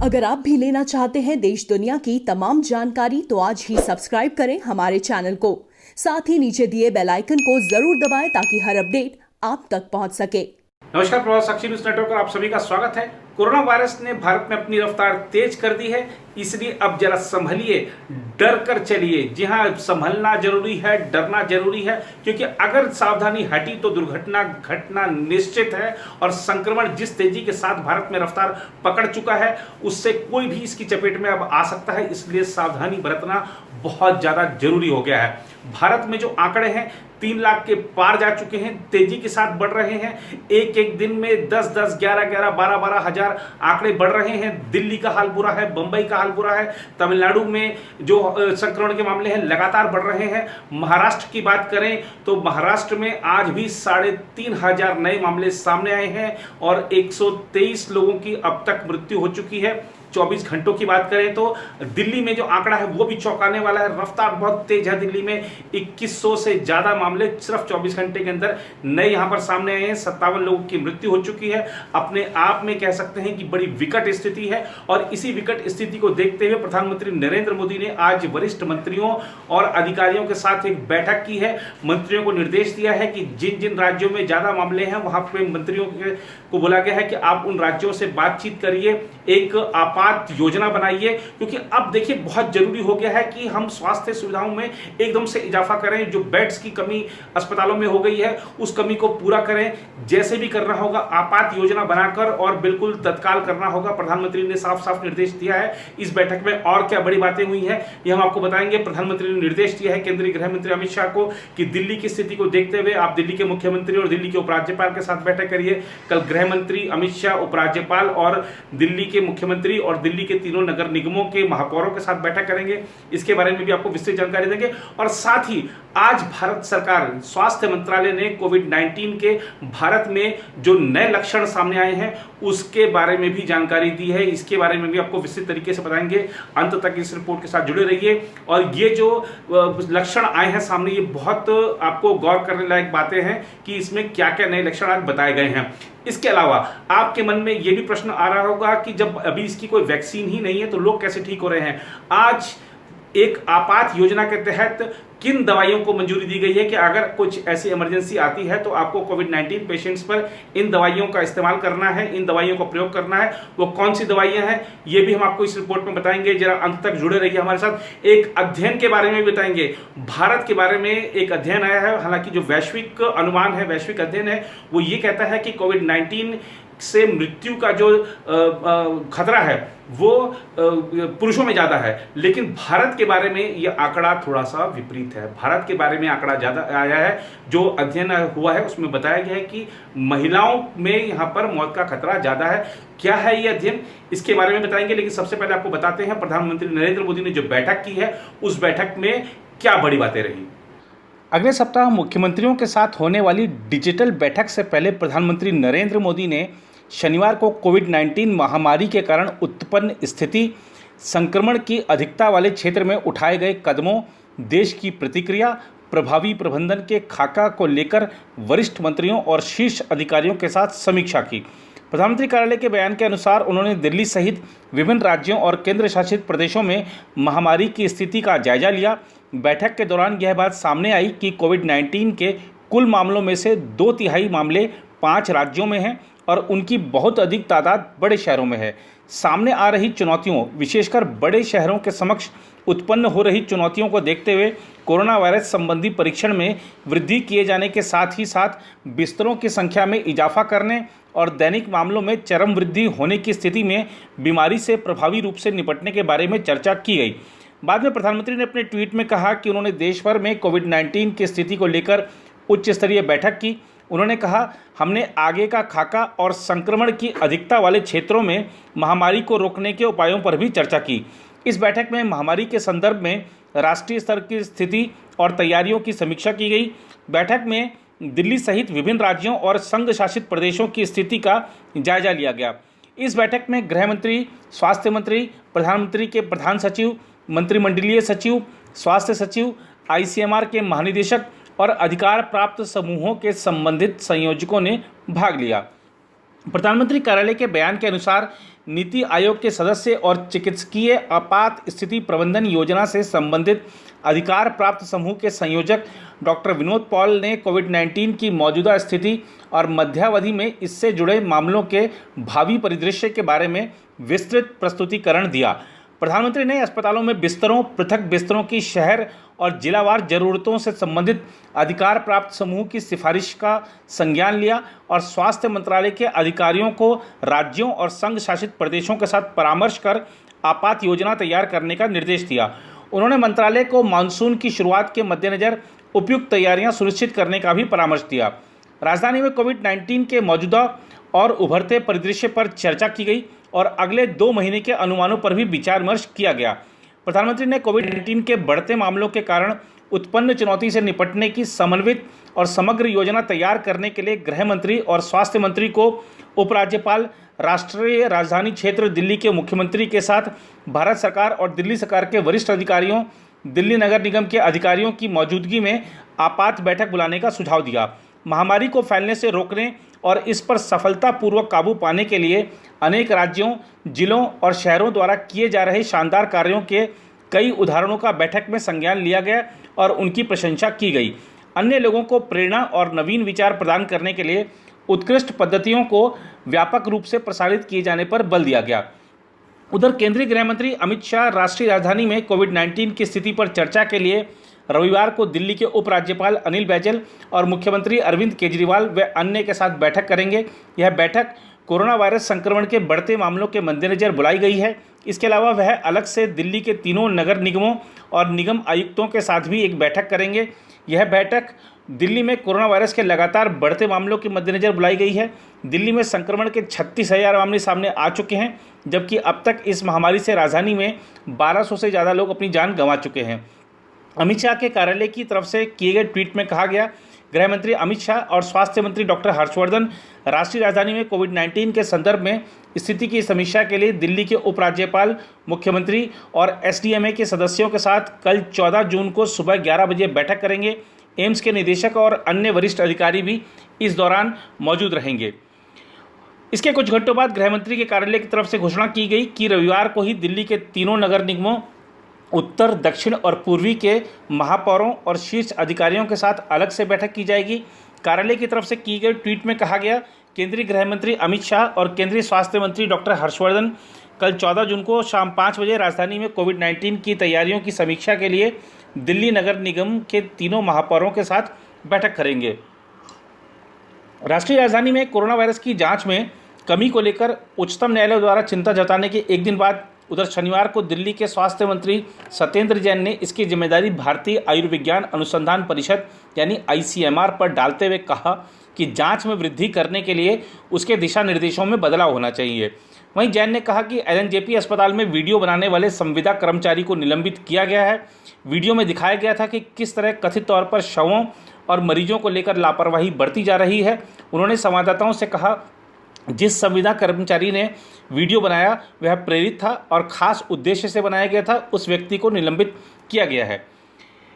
अगर आप भी लेना चाहते हैं देश दुनिया की तमाम जानकारी तो आज ही सब्सक्राइब करें हमारे चैनल को। साथ ही नीचे दिए बेल आइकन को जरूर दबाएं ताकि हर अपडेट आप तक पहुंच सके। नमस्कार, प्रभात साक्षी न्यूज नेटवर्क पर आप सभी का स्वागत है। कोरोना वायरस ने भारत में अपनी रफ्तार तेज कर दी है, इसलिए अब जरा संभलिए, डर कर चलिए। जी हाँ, संभलना जरूरी है, डरना जरूरी है, क्योंकि अगर सावधानी हटी तो दुर्घटना घटना निश्चित है। और संक्रमण जिस तेजी के साथ भारत में रफ्तार पकड़ चुका है, उससे कोई भी इसकी चपेट में अब आ सकता है, इसलिए सावधानी बरतना बहुत ज्यादा जरूरी हो गया है। भारत में जो आंकड़े हैं 3 लाख के पार जा चुके हैं, तेजी के साथ बढ़ रहे हैं। एक एक दिन में 10-10, 11-11, 12-12 हजार आंकड़े बढ़ रहे हैं। दिल्ली का हाल बुरा है, बंबई का हाल बुरा है, तमिलनाडु में जो संक्रमण के मामले हैं लगातार बढ़ रहे हैं। महाराष्ट्र की बात करें तो महाराष्ट्र में आज भी 3,500 नए मामले सामने आए हैं और 123 लोगों की अब तक मृत्यु हो चुकी है। 24 घंटों की बात करें तो दिल्ली में जो आंकड़ा है वो भी चौंकाने वाला है। रफ्तार बहुत तेज है। दिल्ली में 2100 से ज्यादा मामले सिर्फ 24 घंटे के अंदर नए यहां पर सामने आए हैं। 57 लोगों की मृत्यु हो चुकी है। अपने आप में कह सकते हैं कि बड़ी विकट स्थिति है। और इसी विकट स्थिति को देखते हुए प्रधानमंत्री नरेंद्र मोदी ने आज वरिष्ठ मंत्रियों और अधिकारियों के साथ एक बैठक की है। मंत्रियों को निर्देश दिया है कि जिन जिन राज्यों में ज्यादा मामले हैं वहां पे मंत्रियों को बोला गया है कि आप उन राज्यों से बातचीत करिए, एक आपात योजना बनाइए, क्योंकि अब देखिए बहुत जरूरी हो गया है कि हम स्वास्थ्य सुविधाओं में एकदम से इजाफा करें। जो बेड्स की कमी अस्पतालों में हो गई है उस कमी को पूरा करें। जैसे भी करना होगा आपात योजना बनाकर और बिल्कुल तत्काल करना होगा। प्रधानमंत्री ने साफ साफ निर्देश दिया है। इस बैठक में और क्या बड़ी बातें हुई हैं ये हम आपको बताएंगे। प्रधानमंत्री ने निर्देश दिया है केंद्रीय गृह मंत्री अमित शाह को कि दिल्ली की स्थिति को देखते हुए आप दिल्ली के मुख्यमंत्री और दिल्ली के उपराज्यपाल के साथ बैठक करिए। कल गृह मंत्री अमित शाह, उपराज्यपाल और दिल्ली के मुख्यमंत्री और दिल्ली के तीनों नगर निगमों के महापौरों के साथ बैठक करेंगे। इसके बारे में भी आपको विस्तृत जानकारी देंगे। और साथ ही आज भारत सरकार स्वास्थ्य मंत्रालय ने कोविड-19 के भारत में जो नए लक्षण सामने आए हैं उसके बारे में भी जानकारी दी है। इसके बारे में भी आपको विस्तृत तरीके से बताएंगे। अंत तक इस रिपोर्ट के साथ जुड़े रहिए। और ये जो लक्षण आए हैं सामने, ये बहुत आपको गौर करने लायक बातें हैं कि इसमें क्या क्या नए लक्षण आज बताए गए हैं। इसके अलावा आपके मन में यह भी प्रश्न आ रहा होगा कि जब अभी इसकी कोई वैक्सीन ही नहीं है तो लोग कैसे ठीक हो रहे हैं। आज एक आपात योजना के तहत किन दवाइयों को मंजूरी दी गई है कि अगर कुछ ऐसी इमरजेंसी आती है तो आपको कोविड-19 पेशेंट्स पर इन दवाइयों का इस्तेमाल करना है, इन दवाइयों का प्रयोग करना है। वो कौन सी दवाइयां हैं ये भी हम आपको इस रिपोर्ट में बताएंगे। जरा अंत तक जुड़े रहिए हमारे साथ। एक अध्ययन के बारे में बताएंगे। भारत के बारे में एक अध्ययन आया है, हालांकि जो वैश्विक अनुमान है, वैश्विक अध्ययन है, वो ये कहता है कि कोविड-19 से मृत्यु का जो खतरा है वो पुरुषों में ज्यादा है। लेकिन भारत के बारे में यह आंकड़ा थोड़ा सा विपरीत है। भारत के बारे में आंकड़ा ज्यादा आया है। जो अध्ययन हुआ है उसमें बताया गया है कि महिलाओं में यहां पर मौत का खतरा ज्यादा है। क्या है ये अध्ययन, इसके बारे में बताएंगे। लेकिन सबसे पहले आपको बताते हैं प्रधानमंत्री नरेंद्र मोदी ने जो बैठक की है उस बैठक में क्या बड़ी बातें रही। अगले सप्ताह मुख्यमंत्रियों के साथ होने वाली डिजिटल बैठक से पहले प्रधानमंत्री नरेंद्र मोदी ने शनिवार को कोविड-19 महामारी के कारण उत्पन्न स्थिति, संक्रमण की अधिकता वाले क्षेत्र में उठाए गए कदमों, देश की प्रतिक्रिया, प्रभावी प्रबंधन के खाका को लेकर वरिष्ठ मंत्रियों और शीर्ष अधिकारियों के साथ समीक्षा की। प्रधानमंत्री कार्यालय के बयान के अनुसार उन्होंने दिल्ली सहित विभिन्न राज्यों और केंद्र शासित प्रदेशों में महामारी की स्थिति का जायजा लिया। बैठक के दौरान यह बात सामने आई कि कोविड-19 के कुल मामलों में से 2/3 मामले 5 राज्यों में हैं और उनकी बहुत अधिक तादाद बड़े शहरों में है। सामने आ रही चुनौतियों, विशेषकर बड़े शहरों के समक्ष उत्पन्न हो रही चुनौतियों को देखते हुए कोरोना वायरस संबंधी परीक्षण में वृद्धि किए जाने के साथ ही साथ बिस्तरों की संख्या में इजाफा करने और दैनिक मामलों में चरम वृद्धि होने की स्थिति में बीमारी से प्रभावी रूप से निपटने के बारे में चर्चा की गई। बाद में प्रधानमंत्री ने अपने ट्वीट में कहा कि उन्होंने देश भर में कोविड-19 की स्थिति को लेकर उच्च स्तरीय बैठक की। उन्होंने कहा, हमने आगे का खाका और संक्रमण की अधिकता वाले क्षेत्रों में महामारी को रोकने के उपायों पर भी चर्चा की। इस बैठक में महामारी के संदर्भ में राष्ट्रीय स्तर की स्थिति और तैयारियों की समीक्षा की गई। बैठक में दिल्ली सहित विभिन्न राज्यों और संघ शासित प्रदेशों की स्थिति का जायजा लिया गया। इस बैठक में गृह मंत्री, स्वास्थ्य मंत्री, प्रधानमंत्री के प्रधान सचिव, मंत्रिमंडलीय सचिव, स्वास्थ्य सचिव, ICMR के महानिदेशक और अधिकार प्राप्त समूहों के संबंधित संयोजकों ने भाग लिया। प्रधानमंत्री कार्यालय के बयान के अनुसार नीति आयोग के सदस्य और चिकित्सकीय आपात स्थिति प्रबंधन योजना से संबंधित अधिकार प्राप्त समूह के संयोजक डॉक्टर विनोद पॉल ने कोविड-19 की मौजूदा स्थिति और मध्यावधि में इससे जुड़े मामलों के भावी परिदृश्य के बारे में विस्तृत प्रस्तुतिकरण दिया। प्रधानमंत्री ने अस्पतालों में बिस्तरों, पृथक बिस्तरों की शहर और जिलावार जरूरतों से संबंधित अधिकार प्राप्त समूह की सिफारिश का संज्ञान लिया और स्वास्थ्य मंत्रालय के अधिकारियों को राज्यों और संघ शासित प्रदेशों के साथ परामर्श कर आपात योजना तैयार करने का निर्देश दिया। उन्होंने मंत्रालय को मानसून की शुरुआत के मद्देनज़र उपयुक्त तैयारियां सुनिश्चित करने का भी परामर्श दिया। राजधानी में कोविड-19 के मौजूदा और उभरते परिदृश्य पर चर्चा की गई और अगले 2 महीने के अनुमानों पर भी विचार विमर्श किया गया। प्रधानमंत्री ने कोविड-19 के बढ़ते मामलों के कारण उत्पन्न चुनौती से निपटने की समन्वित और समग्र योजना तैयार करने के लिए गृह मंत्री और स्वास्थ्य मंत्री को उपराज्यपाल, राष्ट्रीय राजधानी क्षेत्र दिल्ली के मुख्यमंत्री के साथ भारत सरकार और दिल्ली सरकार के वरिष्ठ अधिकारियों, दिल्ली नगर निगम के अधिकारियों की मौजूदगी में आपात बैठक बुलाने का सुझाव दिया। महामारी को फैलने से रोकने और इस पर सफलतापूर्वक काबू पाने के लिए अनेक राज्यों, जिलों और शहरों द्वारा किए जा रहे शानदार कार्यों के कई उदाहरणों का बैठक में संज्ञान लिया गया और उनकी प्रशंसा की गई। अन्य लोगों को प्रेरणा और नवीन विचार प्रदान करने के लिए उत्कृष्ट पद्धतियों को व्यापक रूप से प्रसारित किए जाने पर बल दिया गया। उधर केंद्रीय गृह मंत्री अमित शाह राष्ट्रीय राजधानी में कोविड-19 की स्थिति पर चर्चा के लिए रविवार को दिल्ली के उपराज्यपाल अनिल बैजल और मुख्यमंत्री अरविंद केजरीवाल व अन्य के साथ बैठक करेंगे। यह बैठक कोरोना वायरस संक्रमण के बढ़ते मामलों के मद्देनज़र बुलाई गई है। इसके अलावा वह अलग से दिल्ली के तीनों नगर निगमों और निगम आयुक्तों के साथ भी एक बैठक करेंगे। यह बैठक दिल्ली में कोरोना वायरस के लगातार बढ़ते मामलों के मद्देनज़र बुलाई गई है। दिल्ली में संक्रमण के 36,000 मामले सामने आ चुके हैं, जबकि अब तक इस महामारी से राजधानी में 1200 से ज़्यादा लोग अपनी जान गंवा चुके हैं। अमित शाह के कार्यालय की तरफ से किए गए ट्वीट में कहा गया, गृह मंत्री अमित शाह और स्वास्थ्य मंत्री डॉक्टर हर्षवर्धन राष्ट्रीय राजधानी में कोविड-19 के संदर्भ में स्थिति की समीक्षा के लिए दिल्ली के उपराज्यपाल, मुख्यमंत्री और एसडीएमए के सदस्यों के साथ कल 14 जून को सुबह 11 बजे बैठक करेंगे। एम्स के निदेशक और अन्य वरिष्ठ अधिकारी भी इस दौरान मौजूद रहेंगे। इसके कुछ घंटों बाद गृह मंत्री के कार्यालय की तरफ से घोषणा की गई कि रविवार को ही दिल्ली के तीनों नगर निगमों, उत्तर, दक्षिण और पूर्वी के महापौरों और शीर्ष अधिकारियों के साथ अलग से बैठक की जाएगी। कार्यालय की तरफ से की गई ट्वीट में कहा गया, केंद्रीय गृह मंत्री अमित शाह और केंद्रीय स्वास्थ्य मंत्री डॉक्टर हर्षवर्धन कल 14 जून को शाम 5 बजे राजधानी में कोविड-19 की तैयारियों की समीक्षा के लिए दिल्ली नगर निगम के तीनों महापौरों के साथ बैठक करेंगे। राष्ट्रीय राजधानी में कोरोना वायरस की जांच में कमी को लेकर उच्चतम न्यायालय द्वारा चिंता जताने के एक दिन बाद उधर शनिवार को दिल्ली के स्वास्थ्य मंत्री सत्येंद्र जैन ने इसकी जिम्मेदारी भारतीय आयुर्विज्ञान अनुसंधान परिषद यानी ICMR पर डालते हुए कहा कि जांच में वृद्धि करने के लिए उसके दिशा निर्देशों में बदलाव होना चाहिए। वहीं जैन ने कहा कि LNJP अस्पताल में वीडियो बनाने वाले संविदा कर्मचारी को निलंबित किया गया है। वीडियो में दिखाया गया था कि किस तरह कथित तौर पर शवों और मरीजों को लेकर लापरवाही बरती जा रही है। उन्होंने संवाददाताओं से कहा, जिस संविदा कर्मचारी ने वीडियो बनाया वह प्रेरित था और खास उद्देश्य से बनाया गया था, उस व्यक्ति को निलंबित किया गया है।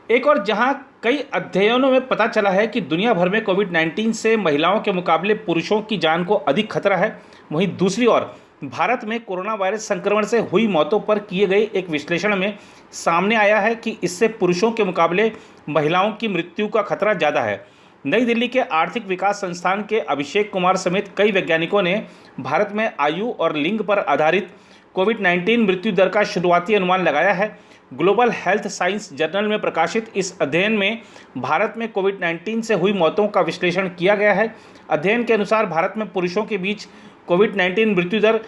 एक और जहां कई अध्ययनों में पता चला है कि दुनिया भर में कोविड-19 से महिलाओं के मुकाबले पुरुषों की जान को अधिक खतरा है, वहीं दूसरी ओर भारत में कोरोना वायरस संक्रमण से हुई मौतों पर किए गए एक विश्लेषण में सामने आया है कि इससे पुरुषों के मुकाबले महिलाओं की मृत्यु का खतरा ज़्यादा है। नई दिल्ली के आर्थिक विकास संस्थान के अभिषेक कुमार समेत कई वैज्ञानिकों ने भारत में आयु और लिंग पर आधारित कोविड-19 मृत्यु दर का शुरुआती अनुमान लगाया है। ग्लोबल हेल्थ साइंस जर्नल में प्रकाशित इस अध्ययन में भारत में कोविड-19 से हुई मौतों का विश्लेषण किया गया है। अध्ययन के अनुसार भारत में पुरुषों के बीच कोविड-19 मृत्यु दर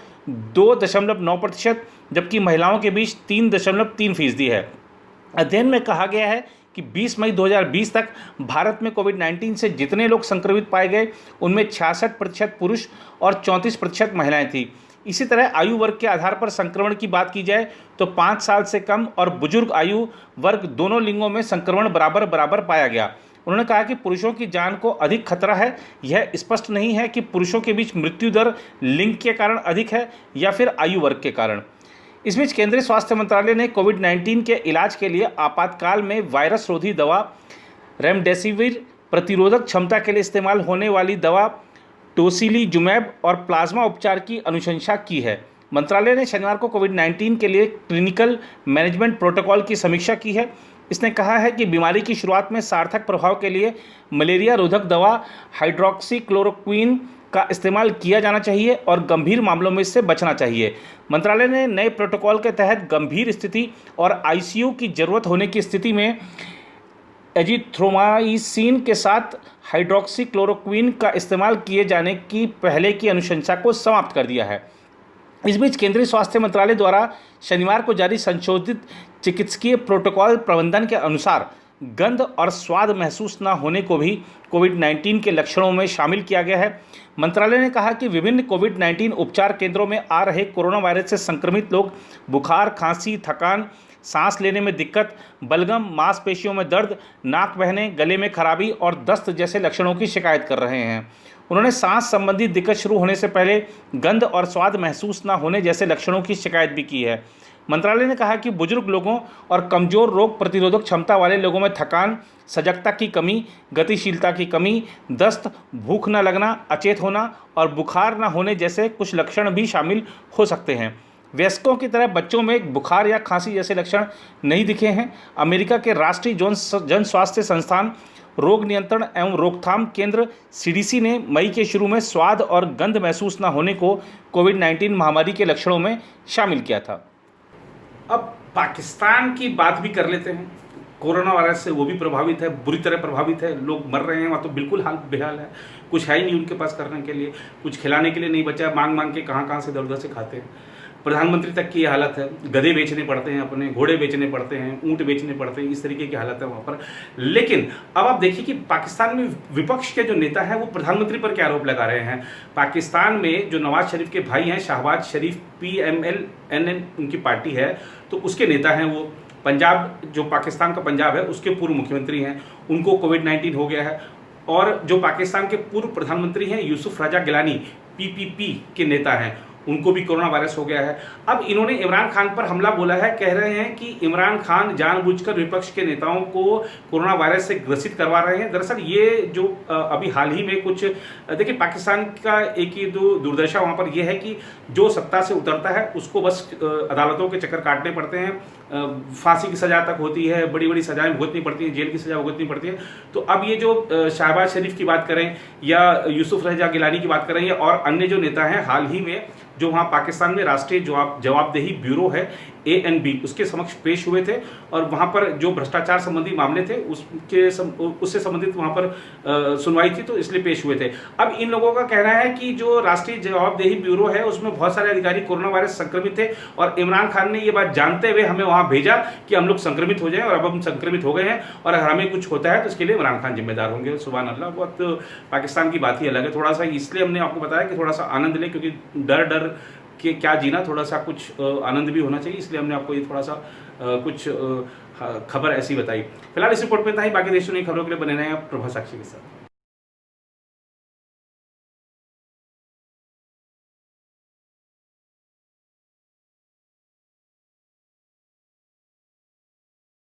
2.9%, जबकि महिलाओं के बीच 3.3% है। अध्ययन में कहा गया है कि 20 मई 2020 तक भारत में कोविड-19 से जितने लोग संक्रमित पाए गए उनमें 66% पुरुष और 34% महिलाएं थीं। इसी तरह आयु वर्ग के आधार पर संक्रमण की बात की जाए तो 5 साल से कम और बुजुर्ग आयु वर्ग दोनों लिंगों में संक्रमण बराबर बराबर पाया गया। उन्होंने कहा कि पुरुषों की जान को अधिक खतरा है। यह स्पष्ट नहीं है कि पुरुषों के बीच मृत्यु दर लिंग के कारण अधिक है या फिर आयु वर्ग के कारण। इस बीच केंद्रीय स्वास्थ्य मंत्रालय ने कोविड-19 के इलाज के लिए आपातकाल में वायरस रोधी दवा रेमडेसिविर, प्रतिरोधक क्षमता के लिए इस्तेमाल होने वाली दवा टोसिलीजुमैब और प्लाज्मा उपचार की अनुशंसा की है। मंत्रालय ने शनिवार को कोविड-19 के लिए क्लिनिकल मैनेजमेंट प्रोटोकॉल की समीक्षा की है। इसने कहा है कि बीमारी की शुरुआत में सार्थक प्रभाव के लिए मलेरिया रोधक दवा हाइड्रॉक्सीक्लोरोक्वीन का इस्तेमाल किया जाना चाहिए और गंभीर मामलों में इससे बचना चाहिए। मंत्रालय ने नए प्रोटोकॉल के तहत गंभीर स्थिति और आईसीयू की जरूरत होने की स्थिति में एजिथ्रोमाइसिन के साथ हाइड्रॉक्सीक्लोरोक्वीन का इस्तेमाल किए जाने की पहले की अनुशंसा को समाप्त कर दिया है। इस बीच केंद्रीय स्वास्थ्य मंत्रालय द्वारा शनिवार को जारी संशोधित चिकित्सकीय प्रोटोकॉल प्रबंधन के अनुसार गंध और स्वाद महसूस न होने को भी कोविड-19 के लक्षणों में शामिल किया गया है। मंत्रालय ने कहा कि विभिन्न कोविड-19 उपचार केंद्रों में आ रहे कोरोना वायरस से संक्रमित लोग बुखार, खांसी, थकान, सांस लेने में दिक्कत, बलगम, मांसपेशियों में दर्द, नाक बहने, गले में खराबी और दस्त जैसे लक्षणों की शिकायत कर रहे हैं। उन्होंने सांस संबंधी दिक्कत शुरू होने से पहले गंध और स्वाद महसूस न होने जैसे लक्षणों की शिकायत भी की है। मंत्रालय ने कहा कि बुजुर्ग लोगों और कमजोर रोग प्रतिरोधक क्षमता वाले लोगों में थकान, सजगता की कमी, गतिशीलता की कमी, दस्त, भूख न लगना, अचेत होना और बुखार न होने जैसे कुछ लक्षण भी शामिल हो सकते हैं। वयस्कों की तरह बच्चों में बुखार या खांसी जैसे लक्षण नहीं दिखे हैं। अमेरिका के राष्ट्रीय जन स्वास्थ्य संस्थान रोग नियंत्रण एवं रोकथाम केंद्र सीडीसी ने मई के शुरू में स्वाद और गंध महसूस न होने को कोविड-19 महामारी के लक्षणों में शामिल किया था। अब पाकिस्तान की बात भी कर लेते हैं। कोरोना वायरस से वो भी प्रभावित है, बुरी तरह प्रभावित है, लोग मर रहे हैं वहाँ, तो बिल्कुल हाल बेहाल है। कुछ है ही नहीं उनके पास करने के लिए, कुछ खिलाने के लिए नहीं बचा, मांग मांग के कहाँ से इधर उधर से खाते हैं। प्रधानमंत्री तक की ये हालत है, गधे बेचने पड़ते हैं, अपने घोड़े बेचने पड़ते हैं, ऊँट बेचने पड़ते हैं, इस तरीके की हालत है वहाँ पर। लेकिन अब आप देखिए कि पाकिस्तान में विपक्ष के जो नेता हैं वो प्रधानमंत्री पर क्या आरोप लगा रहे हैं। पाकिस्तान में जो नवाज शरीफ के भाई हैं, शहबाज शरीफ, PMLN उनकी पार्टी है, तो उसके नेता हैं वो। पंजाब, जो पाकिस्तान का पंजाब है, उसके पूर्व मुख्यमंत्री हैं, उनको कोविड-19 हो गया है। और जो पाकिस्तान के पूर्व प्रधानमंत्री हैं यूसुफ राजा गिलानी, PPP के नेता हैं, उनको भी कोरोना वायरस हो गया है। अब इन्होंने इमरान खान पर हमला बोला है, कह रहे हैं कि इमरान खान जानबूझकर विपक्ष के नेताओं को कोरोना वायरस से ग्रसित करवा रहे हैं। दरअसल ये जो अभी हाल ही में कुछ देखिए, पाकिस्तान का एक ही दो दुर्दशा वहाँ पर यह है कि जो सत्ता से उतरता है उसको बस अदालतों के चक्कर काटने पड़ते हैं, फांसी की सजा तक होती है, बड़ी बड़ी सजाएं भुगतनी पड़ती हैं, जेल की सजा भुगतनी पड़ती है। तो अब ये जो शहबाज शरीफ की बात करें या यूसुफ रजा गिलानी की बात करें या और अन्य जो नेता हैं, हाल ही में जो वहाँ पाकिस्तान में राष्ट्रीय जवाबदेही ब्यूरो है ANB, उसके समक्ष पेश हुए थे और वहाँ पर जो भ्रष्टाचार संबंधी मामले थे उससे संबंधित वहाँ पर सुनवाई थी, तो इसलिए पेश हुए थे। अब इन लोगों का कहना है कि जो राष्ट्रीय जवाबदेही ब्यूरो है उसमें बहुत सारे अधिकारी कोरोना वायरस संक्रमित थे और इमरान खान ने ये बात जानते हुए हमें वहाँ भेजा कि हम लोग संक्रमित हो जाएं, और अब हम संक्रमित हो गए हैं और अगर हमें कुछ होता है तो इसके लिए इमरान खान जिम्मेदार होंगे। सुभान अल्लाह, बहुत पाकिस्तान की बात ही अलग है। थोड़ा सा इसलिए हमने आपको बताया कि थोड़ा सा आनंद लें, क्योंकि डर कि क्या जीना, थोड़ा सा कुछ आनंद भी होना चाहिए, इसलिए हमने आपको ये थोड़ा सा कुछ खबर ऐसी बताई। फिलहाल इस रिपोर्ट में था ही, बाकी देशों की खबरों के लिए बने रहे हैं प्रभा साक्षी के साथ।